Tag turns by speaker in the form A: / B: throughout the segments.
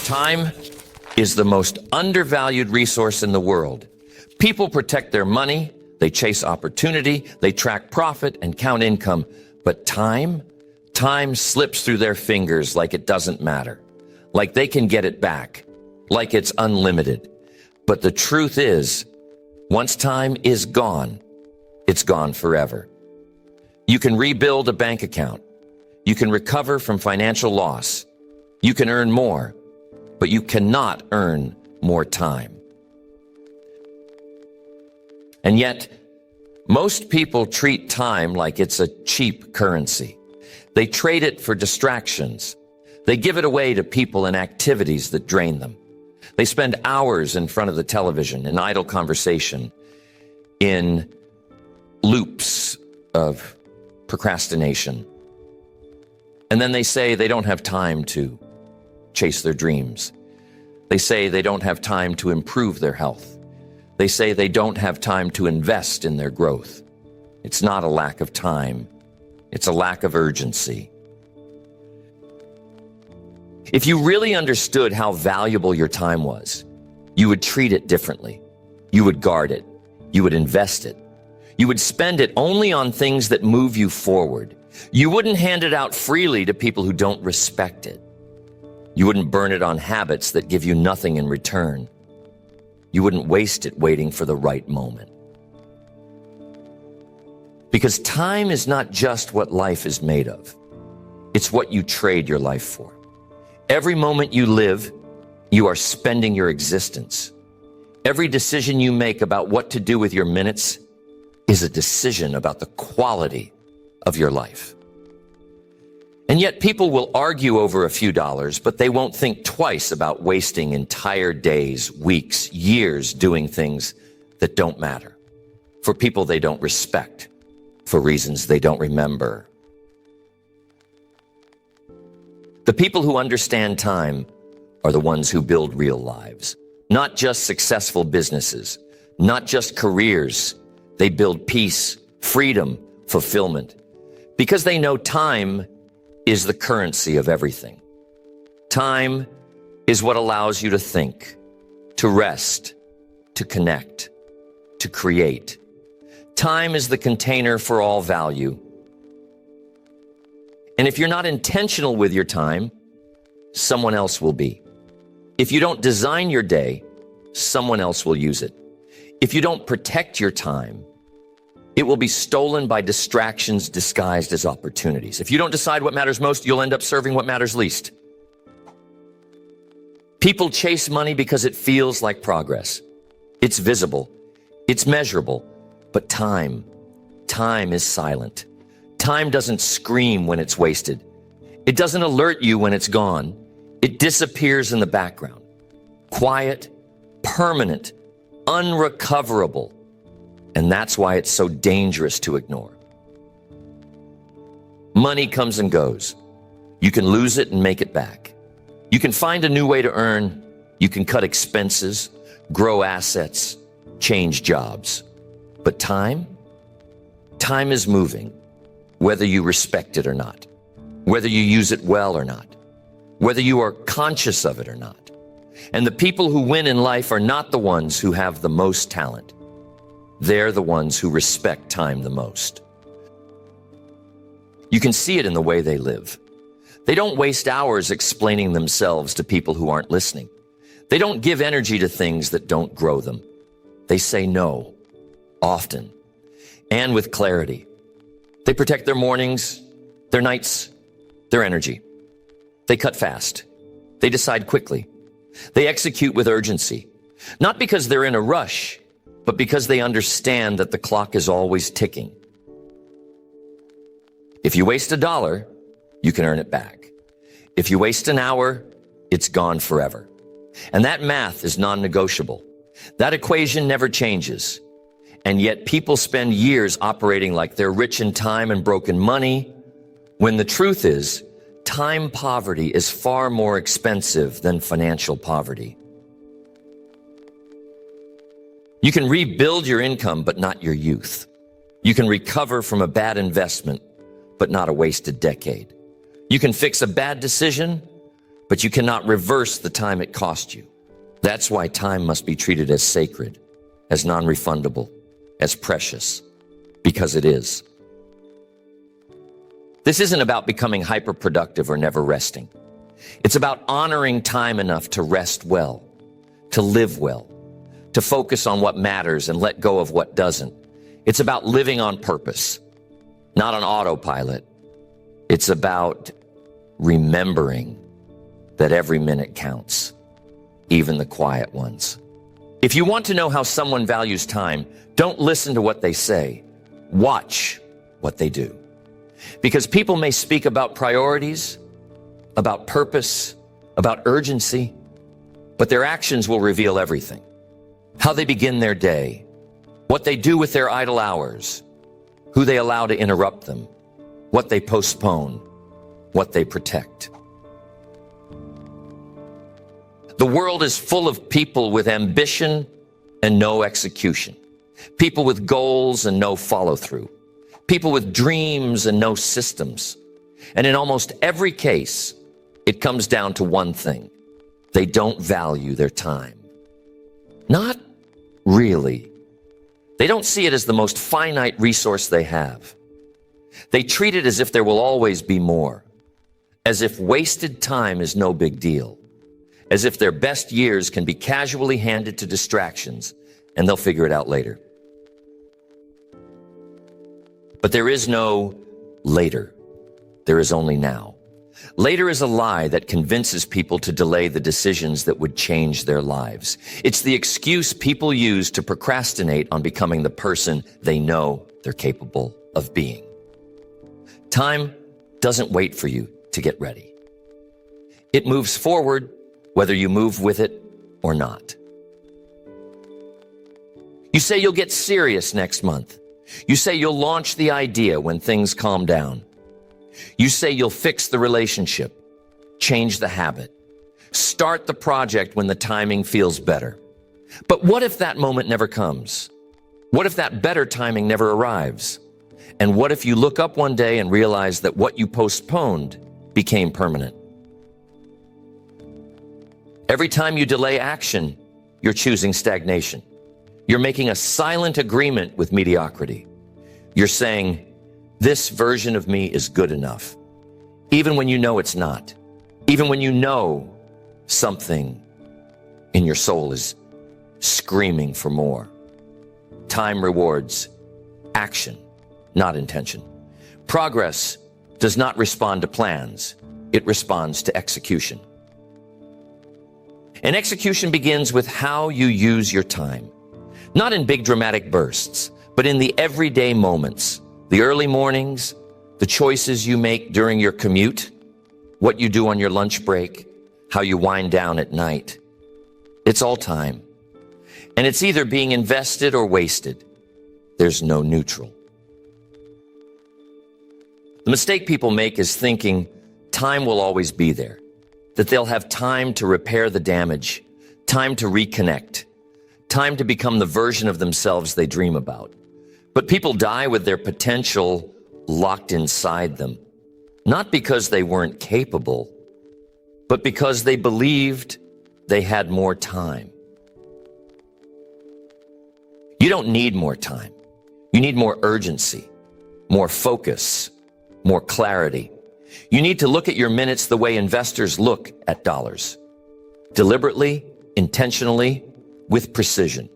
A: Time is the most undervalued resource in the world. People protect their money, they chase opportunity, they track profit and count income. But time slips through their fingers like it doesn't matter, like they can get it back, like it's unlimited. But the truth is, once time is gone, it's gone forever. You can rebuild a bank account. You can recover from financial loss. You can earn more, but you cannot earn more time. And yet, most people treat time like it's a cheap currency. They trade it for distractions. They give it away to people and activities that drain them. They spend hours in front of the television in idle conversation, in loops of procrastination. And then they say they don't have time to chase their dreams. They say they don't have time to improve their health. They say they don't have time to invest in their growth. It's not a lack of time. It's a lack of urgency. If you really understood how valuable your time was, you would treat it differently. You would guard it. You would invest it. You would spend it only on things that move you forward. You wouldn't hand it out freely to people who don't respect it. You wouldn't burn it on habits that give you nothing in return. You wouldn't waste it waiting for the right moment. Because time is not just what life is made of. It's what you trade your life for. Every moment you live, you are spending your existence. Every decision you make about what to do with your minutes is a decision about the quality of your life. And yet people will argue over a few dollars, but they won't think twice about wasting entire days, weeks, years doing things that don't matter, for people they don't respect, for reasons they don't remember. The people who understand time are the ones who build real lives, not just successful businesses, not just careers. They build peace, freedom, fulfillment, because they know time is the currency of everything. Time is what allows you to think, to rest, to connect, to create. Time is the container for all value. And if you're not intentional with your time, someone else will be. If you don't design your day, someone else will use it. If you don't protect your time, it will be stolen by distractions disguised as opportunities. If you don't decide what matters most, you'll end up serving what matters least. People chase money because it feels like progress. It's visible. It's measurable. But time is silent. Time doesn't scream when it's wasted. It doesn't alert you when it's gone. It disappears in the background. Quiet, permanent, unrecoverable. And that's why it's so dangerous to ignore. Money comes and goes. You can lose it and make it back. You can find a new way to earn. You can cut expenses, grow assets, change jobs. But time is moving, whether you respect it or not, whether you use it well or not, whether you are conscious of it or not. And the people who win in life are not the ones who have the most talent. They're the ones who respect time the most. You can see it in the way they live. They don't waste hours explaining themselves to people who aren't listening. They don't give energy to things that don't grow them. They say no, often, and with clarity. They protect their mornings, their nights, their energy. They cut fast. They decide quickly. They execute with urgency, not because they're in a rush, but because they understand that the clock is always ticking. If you waste $1, you can earn it back. If you waste an hour, it's gone forever. And that math is non-negotiable. That equation never changes. And yet people spend years operating like they're rich in time and broken money, when the truth is, time poverty is far more expensive than financial poverty. You can rebuild your income, but not your youth. You can recover from a bad investment, but not a wasted decade. You can fix a bad decision, but you cannot reverse the time it cost you. That's why time must be treated as sacred, as non-refundable, as precious, because it is. This isn't about becoming hyper-productive or never resting. It's about honoring time enough to rest well, to live well, to focus on what matters and let go of what doesn't. It's about living on purpose, not on autopilot. It's about remembering that every minute counts, even the quiet ones. If you want to know how someone values time, don't listen to what they say. Watch what they do. Because people may speak about priorities, about purpose, about urgency, but their actions will reveal everything. How they begin their day, what they do with their idle hours, who they allow to interrupt them, what they postpone, what they protect. The world is full of people with ambition and no execution, people with goals and no follow-through, people with dreams and no systems. And in almost every case, it comes down to one thing. They don't value their time. Not really. They don't see it as the most finite resource they have. They treat it as if there will always be more, as if wasted time is no big deal, as if their best years can be casually handed to distractions and they'll figure it out later. But there is no later. There is only now. Later is a lie that convinces people to delay the decisions that would change their lives. It's the excuse people use to procrastinate on becoming the person they know they're capable of being. Time doesn't wait for you to get ready. It moves forward whether you move with it or not. You say you'll get serious next month. You say you'll launch the idea when things calm down. You say you'll fix the relationship, change the habit, start the project when the timing feels better. But what if that moment never comes? What if that better timing never arrives? And what if you look up one day and realize that what you postponed became permanent? Every time you delay action, you're choosing stagnation. You're making a silent agreement with mediocrity. You're saying, this version of me is good enough, even when you know it's not, even when you know something in your soul is screaming for more. Time rewards action, not intention. Progress does not respond to plans. It responds to execution. And execution begins with how you use your time, not in big dramatic bursts, but in the everyday moments. The early mornings, the choices you make during your commute, what you do on your lunch break, how you wind down at night. It's all time. And it's either being invested or wasted. There's no neutral. The mistake people make is thinking time will always be there, that they'll have time to repair the damage, time to reconnect, time to become the version of themselves they dream about. But people die with their potential locked inside them, not because they weren't capable, but because they believed they had more time. You don't need more time. You need more urgency, more focus, more clarity. You need to look at your minutes the way investors look at dollars. Deliberately, intentionally, with precision.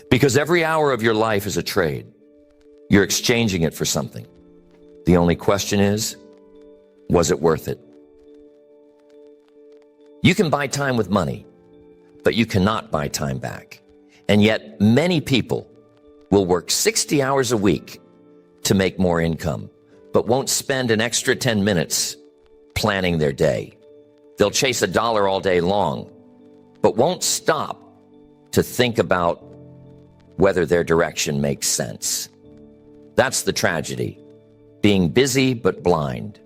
A: Because every hour of your life is a trade. You're exchanging it for something. The only question is, was it worth it? You can buy time with money, but you cannot buy time back. And yet many people will work 60 hours a week to make more income, but won't spend an extra 10 minutes planning their day. They'll chase $1 all day long, but won't stop to think about whether their direction makes sense. That's the tragedy. Being busy but blind,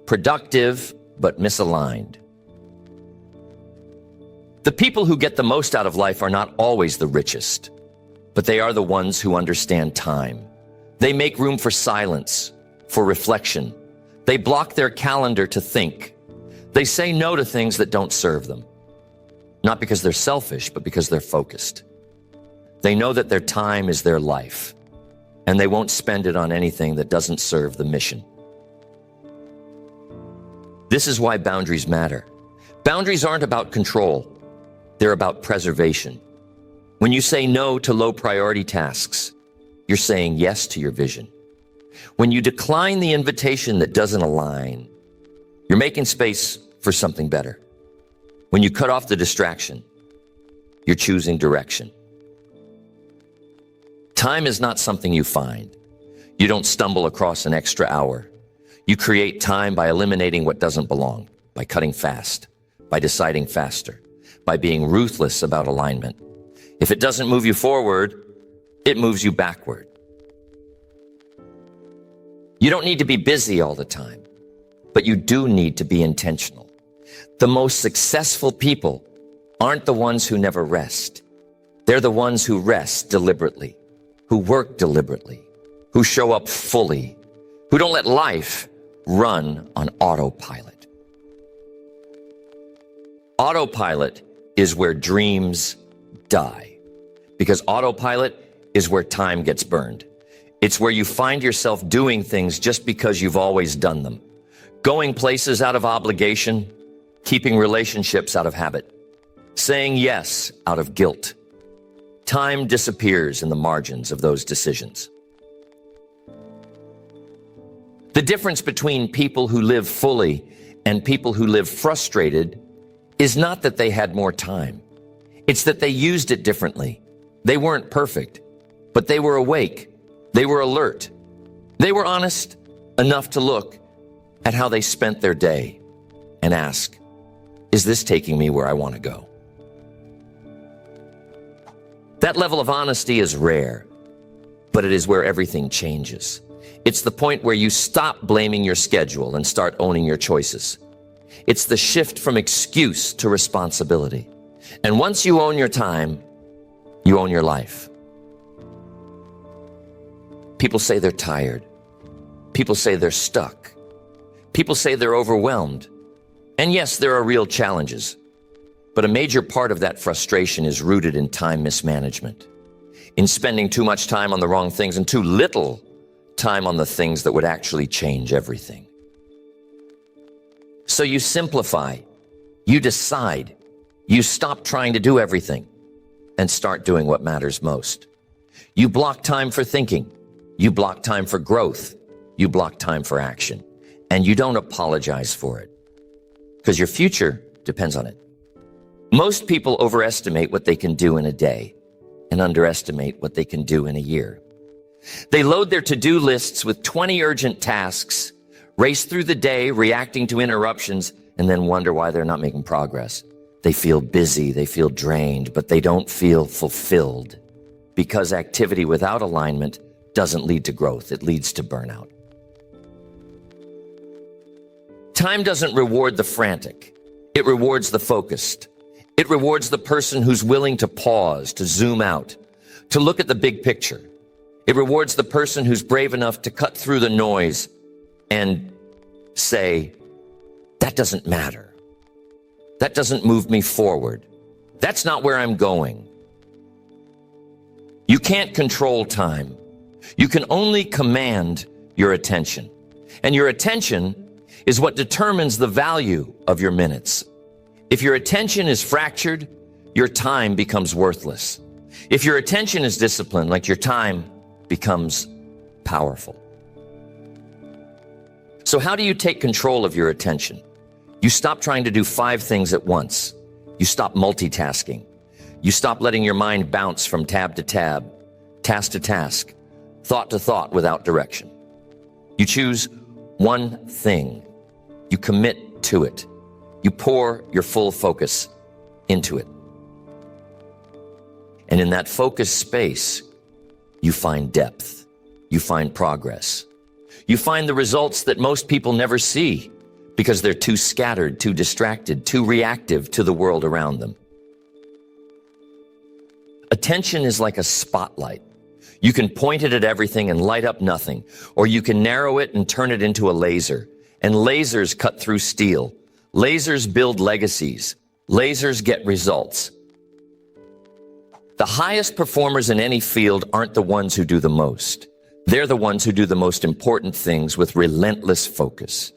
A: productive but misaligned. The people who get the most out of life are not always the richest, but they are the ones who understand time. They make room for silence, for reflection. They block their calendar to think. They say no to things that don't serve them. Not because they're selfish, but because they're focused. They know that their time is their life, and they won't spend it on anything that doesn't serve the mission. This is why boundaries matter. Boundaries aren't about control. They're about preservation. When you say no to low priority tasks, you're saying yes to your vision. When you decline the invitation that doesn't align, you're making space for something better. When you cut off the distraction, you're choosing direction. Time is not something you find. You don't stumble across an extra hour. You create time by eliminating what doesn't belong, by cutting fast, by deciding faster, by being ruthless about alignment. If it doesn't move you forward, it moves you backward. You don't need to be busy all the time, but you do need to be intentional. The most successful people aren't the ones who never rest. They're the ones who rest deliberately, who work deliberately, who show up fully, who don't let life run on autopilot. Autopilot is where dreams die, because autopilot is where time gets burned. It's where you find yourself doing things just because you've always done them, going places out of obligation, keeping relationships out of habit, saying yes out of guilt. Time disappears in the margins of those decisions. The difference between people who live fully and people who live frustrated is not that they had more time. It's that they used it differently. They weren't perfect, but they were awake. They were alert. They were honest enough to look at how they spent their day and ask, is this taking me where I want to go? That level of honesty is rare, but it is where everything changes. It's the point where you stop blaming your schedule and start owning your choices. It's the shift from excuse to responsibility. And once you own your time, you own your life. People say they're tired. People say they're stuck. People say they're overwhelmed. And yes, there are real challenges. But a major part of that frustration is rooted in time mismanagement, in spending too much time on the wrong things and too little time on the things that would actually change everything. So you simplify, you decide, you stop trying to do everything and start doing what matters most. You block time for thinking, you block time for growth, you block time for action, and you don't apologize for it, because your future depends on it. Most people overestimate what they can do in a day and underestimate what they can do in a year. They load their to-do lists with 20 urgent tasks, race through the day reacting to interruptions, and then wonder why they're not making progress. They feel busy, they feel drained, but they don't feel fulfilled, because activity without alignment doesn't lead to growth, it leads to burnout. Time doesn't reward the frantic, it rewards the focused. It rewards the person who's willing to pause, to zoom out, to look at the big picture. It rewards the person who's brave enough to cut through the noise and say, that doesn't matter. That doesn't move me forward. That's not where I'm going. You can't control time. You can only command your attention. And your attention is what determines the value of your minutes. If your attention is fractured, your time becomes worthless. If your attention is disciplined, like your time becomes powerful. So how do you take control of your attention? You stop trying to do 5 things at once. You stop multitasking. You stop letting your mind bounce from tab to tab, task to task, thought to thought without direction. You choose one thing. You commit to it. You pour your full focus into it. And in that focused space, you find depth. You find progress. You find the results that most people never see because they're too scattered, too distracted, too reactive to the world around them. Attention is like a spotlight. You can point it at everything and light up nothing, or you can narrow it and turn it into a laser. And lasers cut through steel. Lasers build legacies. Lasers get results. The highest performers in any field aren't the ones who do the most. They're the ones who do the most important things with relentless focus.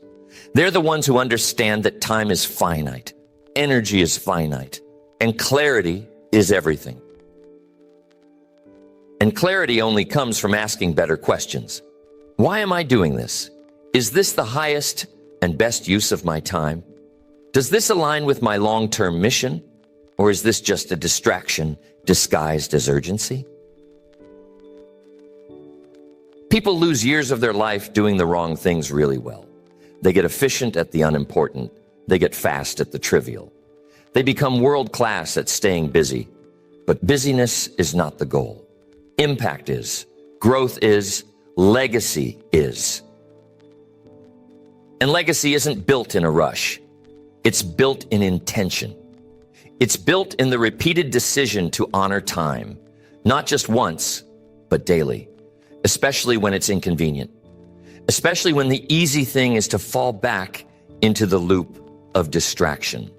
A: They're the ones who understand that time is finite, energy is finite, and clarity is everything. And clarity only comes from asking better questions. Why am I doing this? Is this the highest and best use of my time? Does this align with my long-term mission? Or is this just a distraction disguised as urgency? People lose years of their life doing the wrong things really well. They get efficient at the unimportant. They get fast at the trivial. They become world-class at staying busy. But busyness is not the goal. Impact is. Growth is. Legacy is. And legacy isn't built in a rush. It's built in intention. It's built in the repeated decision to honor time, not just once, but daily, especially when it's inconvenient, especially when the easy thing is to fall back into the loop of distraction.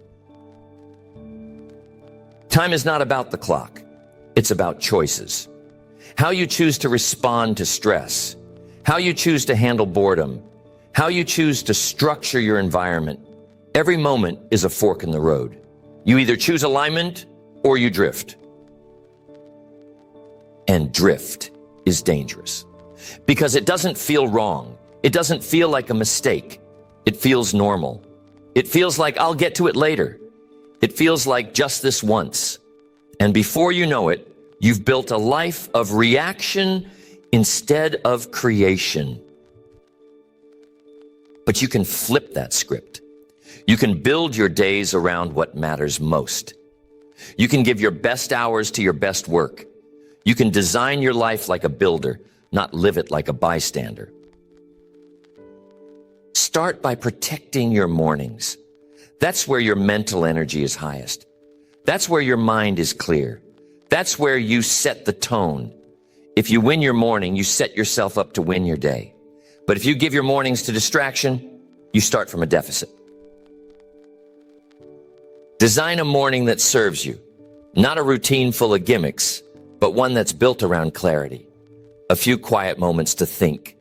A: Time is not about the clock. It's about choices. How you choose to respond to stress, how you choose to handle boredom, how you choose to structure your environment. Every moment is a fork in the road. You either choose alignment or you drift. And drift is dangerous because it doesn't feel wrong. It doesn't feel like a mistake. It feels normal. It feels like I'll get to it later. It feels like just this once. And before you know it, you've built a life of reaction instead of creation. But you can flip that script. You can build your days around what matters most. You can give your best hours to your best work. You can design your life like a builder, not live it like a bystander. Start by protecting your mornings. That's where your mental energy is highest. That's where your mind is clear. That's where you set the tone. If you win your morning, you set yourself up to win your day. But if you give your mornings to distraction, you start from a deficit. Design a morning that serves you, not a routine full of gimmicks, but one that's built around clarity. A few quiet moments to think,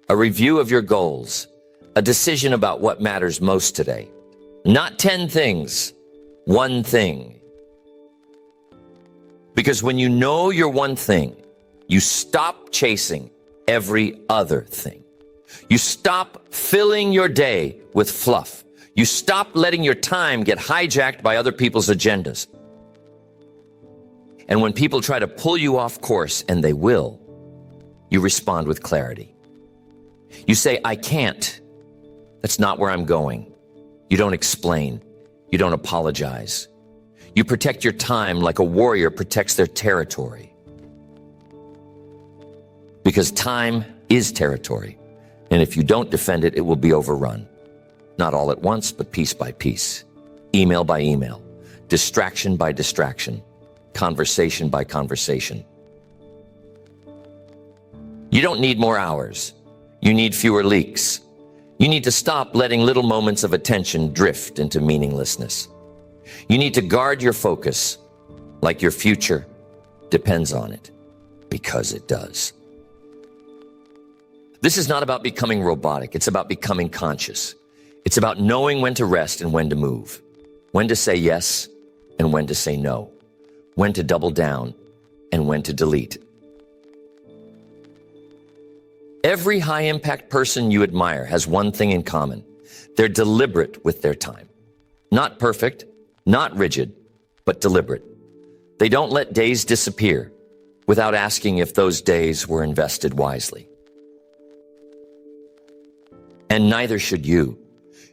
A: a review of your goals, a decision about what matters most today. Not 10 things, one thing. Because when you know your one thing, you stop chasing every other thing. You stop filling your day with fluff. You stop letting your time get hijacked by other people's agendas. And when people try to pull you off course, and they will, you respond with clarity. You say, I can't. That's not where I'm going. You don't explain. You don't apologize. You protect your time like a warrior protects their territory. Because time is territory. And if you don't defend it, it will be overrun. Not all at once, but piece by piece. Email by email. Distraction by distraction. Conversation by conversation. You don't need more hours. You need fewer leaks. You need to stop letting little moments of attention drift into meaninglessness. You need to guard your focus like your future depends on it, because it does. This is not about becoming robotic. It's about becoming conscious. It's about knowing when to rest and when to move, when to say yes and when to say no, when to double down and when to delete. Every high-impact person you admire has one thing in common. They're deliberate with their time. Not perfect, not rigid, but deliberate. They don't let days disappear without asking if those days were invested wisely. And neither should you.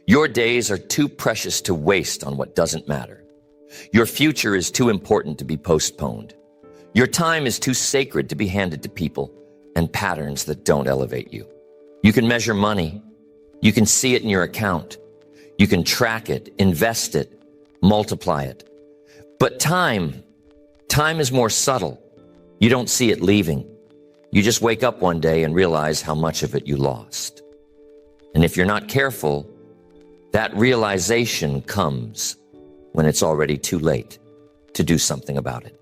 A: Your days are too precious to waste on what doesn't matter. Your future is too important to be postponed. Your time is too sacred to be handed to people and patterns that don't elevate you. You can measure money. You can see it in your account. You can track it, invest it, multiply it. But time is more subtle. You don't see it leaving. You just wake up one day and realize how much of it you lost. And if you're not careful, That realization comes when it's already too late to do something about it.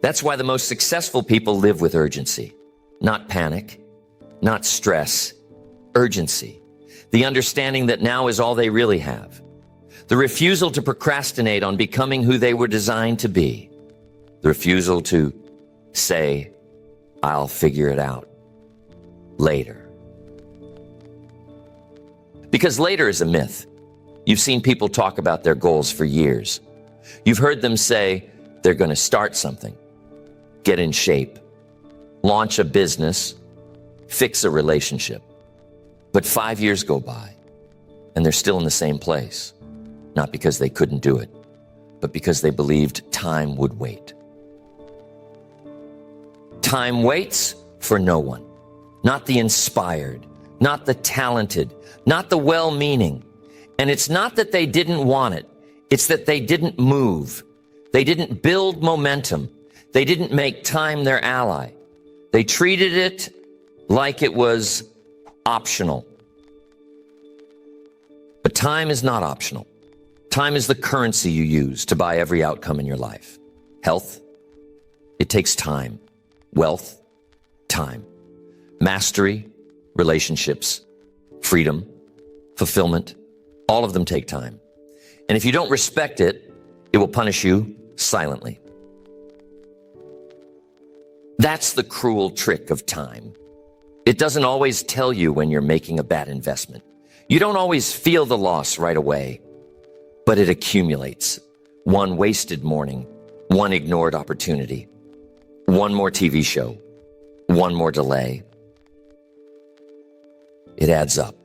A: That's why the most successful people live with urgency, not panic, not stress, urgency. The understanding that now is all they really have. The refusal to procrastinate on becoming who they were designed to be. The refusal to say, I'll figure it out later. Because later is a myth. You've seen people talk about their goals for years. You've heard them say they're going to start something, get in shape, launch a business, fix a relationship. But 5 years go by and they're still in the same place. Not because they couldn't do it, but because they believed time would wait. Time waits for no one. Not the inspired, not the talented, not the well-meaning. And it's not that they didn't want it. It's that they didn't move. They didn't build momentum. They didn't make time their ally. They treated it like it was optional. But time is not optional. Time is the currency you use to buy every outcome in your life. Health, it takes time. Wealth, time. Mastery, relationships, freedom, fulfillment, all of them take time. And if you don't respect it, it will punish you silently. That's the cruel trick of time. It doesn't always tell you when you're making a bad investment. You don't always feel the loss right away, but it accumulates. One wasted morning, one ignored opportunity, one more TV show, one more delay. It adds up.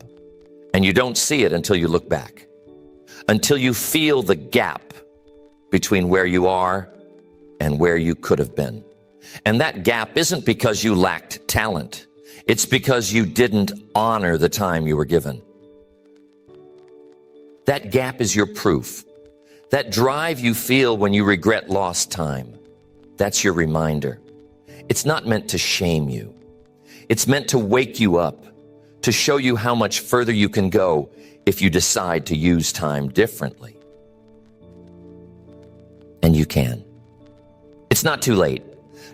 A: And you don't see it until you look back, until you feel the gap between where you are and where you could have been. And that gap isn't because you lacked talent. It's because you didn't honor the time you were given. That gap is your proof. That drive you feel when you regret lost time, that's your reminder. It's not meant to shame you. It's meant to wake you up, to show you how much further you can go if you decide to use time differently. And you can. It's not too late.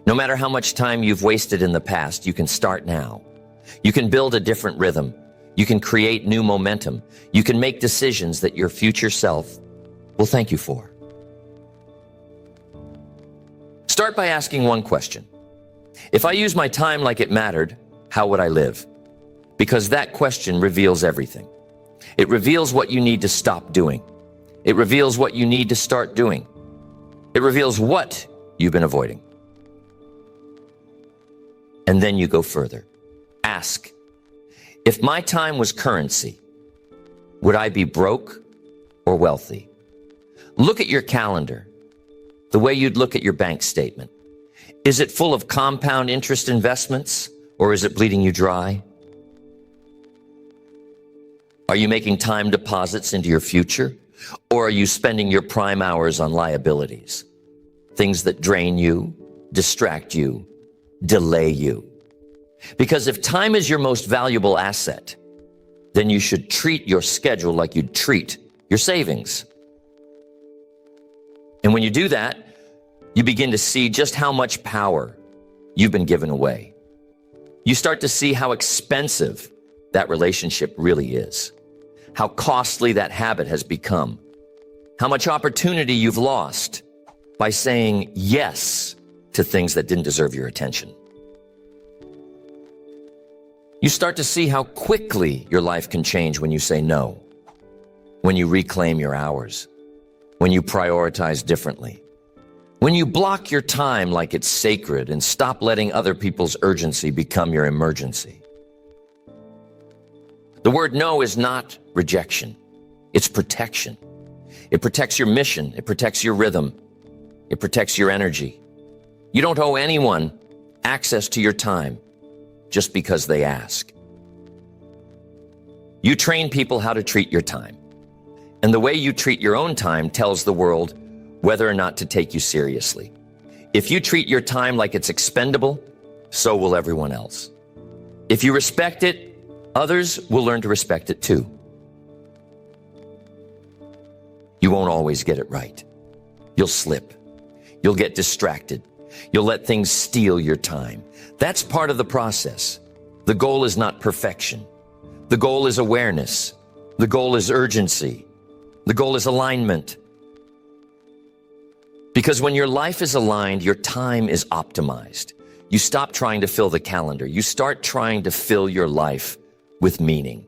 A: No matter how much time you've wasted in the past, you can start now. You can build a different rhythm. You can create new momentum. You can make decisions that your future self will thank you for. Start by asking one question. If I use my time like it mattered, how would I live? Because that question reveals everything. It reveals what you need to stop doing. It reveals what you need to start doing. It reveals what you've been avoiding. And then you go further. Ask, if my time was currency, would I be broke or wealthy? Look at your calendar, the way you'd look at your bank statement. Is it full of compound interest investments, or is it bleeding you dry? Are you making time deposits into your future, or are you spending your prime hours on liabilities? Things that drain you, distract you, delay you. Because if time is your most valuable asset, then you should treat your schedule like you'd treat your savings. And when you do that, you begin to see just how much power you've been given away. You start to see how expensive that relationship really is, how costly that habit has become, how much opportunity you've lost by saying yes to things that didn't deserve your attention. You start to see how quickly your life can change when you say no, when you reclaim your hours, when you prioritize differently, when you block your time like it's sacred and stop letting other people's urgency become your emergency. The word no is not rejection. It's protection. It protects your mission. It protects your rhythm. It protects your energy. You don't owe anyone access to your time just because they ask. You train people how to treat your time. And the way you treat your own time tells the world whether or not to take you seriously. If you treat your time like it's expendable, so will everyone else. If you respect it, Others will learn to respect it too. You won't always get it right. You'll slip. You'll get distracted. You'll let things steal your time. That's part of the process. The goal is not perfection. The goal is awareness. The goal is urgency. The goal is alignment. Because when your life is aligned, your time is optimized. You stop trying to fill the calendar. You start trying to fill your life with meaning,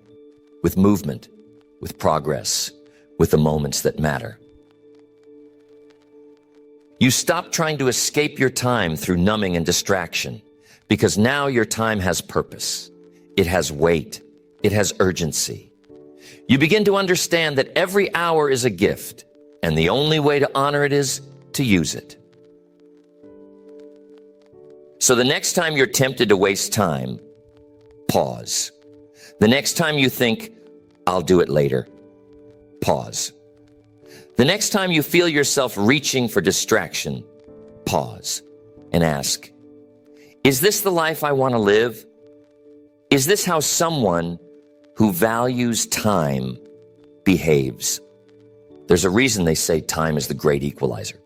A: with movement, with progress, with the moments that matter. You stop trying to escape your time through numbing and distraction, because now your time has purpose. It has weight. It has urgency. You begin to understand that every hour is a gift, and the only way to honor it is to use it. So the next time you're tempted to waste time, pause. The next time you think, I'll do it later, pause. The next time you feel yourself reaching for distraction, pause and ask, is this the life I want to live? Is this how someone who values time behaves? There's a reason they say time is the great equalizer.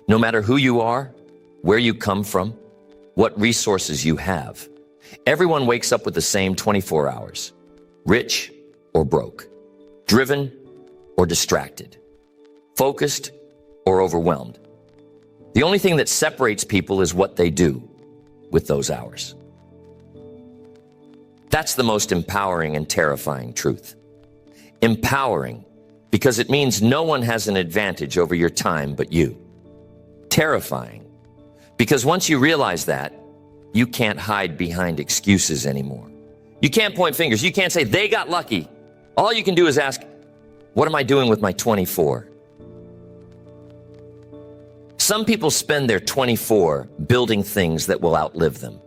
A: No matter who you are, where you come from, what resources you have, everyone wakes up with the same 24 hours, rich or broke, driven or distracted, focused or overwhelmed. The only thing that separates people is what they do with those hours. That's the most empowering and terrifying truth. Empowering because it means no one has an advantage over your time but you. Terrifying because once you realize that, you can't hide behind excuses anymore. You can't point fingers. You can't say, they got lucky. All you can do is ask, what am I doing with my 24? Some people spend their 24 building things that will outlive them.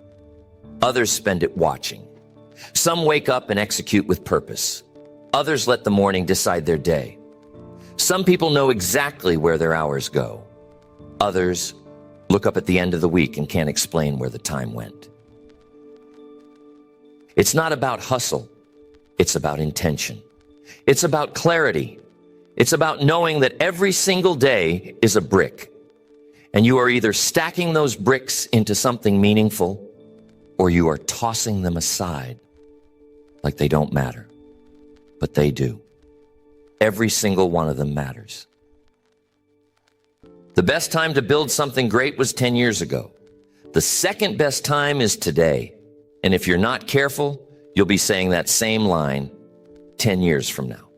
A: Others spend it watching. Some wake up and execute with purpose. Others let the morning decide their day. Some people know exactly where their hours go. Others look up at the end of the week and can't explain where the time went. It's not about hustle. It's about intention. It's about clarity. It's about knowing that every single day is a brick. And you are either stacking those bricks into something meaningful or you are tossing them aside like they don't matter. But they do. Every single one of them matters. The best time to build something great was 10 years ago. The second best time is today. And if you're not careful, you'll be saying that same line 10 years from now.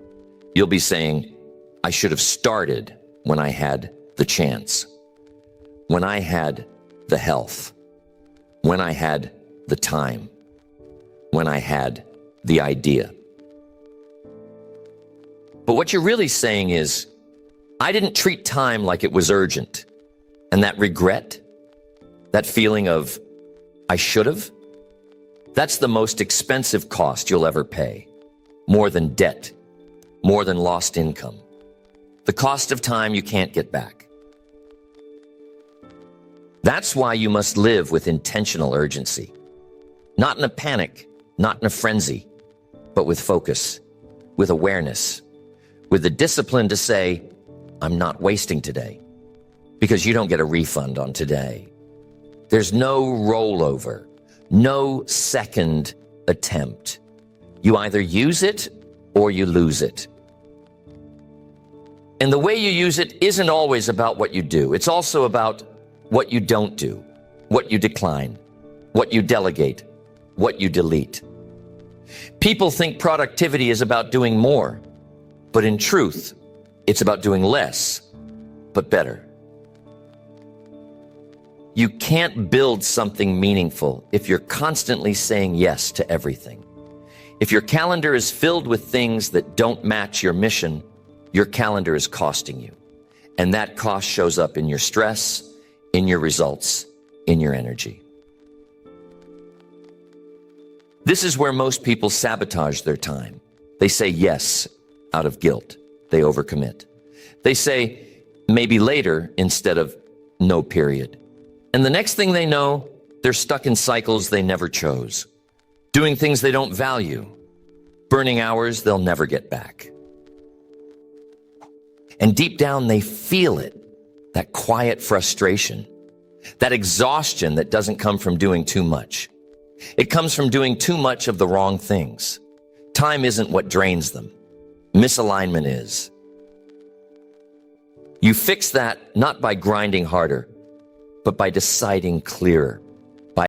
A: You'll be saying, I should have started when I had the chance, when I had the health, when I had the time, when I had the idea. But what you're really saying is, I didn't treat time like it was urgent. And that regret, that feeling of, I should have, that's the most expensive cost you'll ever pay. More than debt, more than lost income. The cost of time you can't get back. That's why you must live with intentional urgency. Not in a panic, not in a frenzy, but with focus, with awareness, with the discipline to say, I'm not wasting today, because you don't get a refund on today. There's no rollover, no second attempt. You either use it or you lose it. And the way you use it isn't always about what you do. It's also about what you don't do, what you decline, what you delegate, what you delete. People think productivity is about doing more, but in truth, it's about doing less, but better. You can't build something meaningful if you're constantly saying yes to everything. If your calendar is filled with things that don't match your mission, your calendar is costing you. And that cost shows up in your stress, in your results, in your energy. This is where most people sabotage their time. They say yes out of guilt. They overcommit. They say maybe later instead of no period. And the next thing they know, they're stuck in cycles they never chose, doing things they don't value, burning hours they'll never get back. And deep down, they feel it, that quiet frustration, that exhaustion that doesn't come from doing too much. It comes from doing too much of the wrong things. Time isn't what drains them. Misalignment is. You fix that not by grinding harder, but by deciding clearer.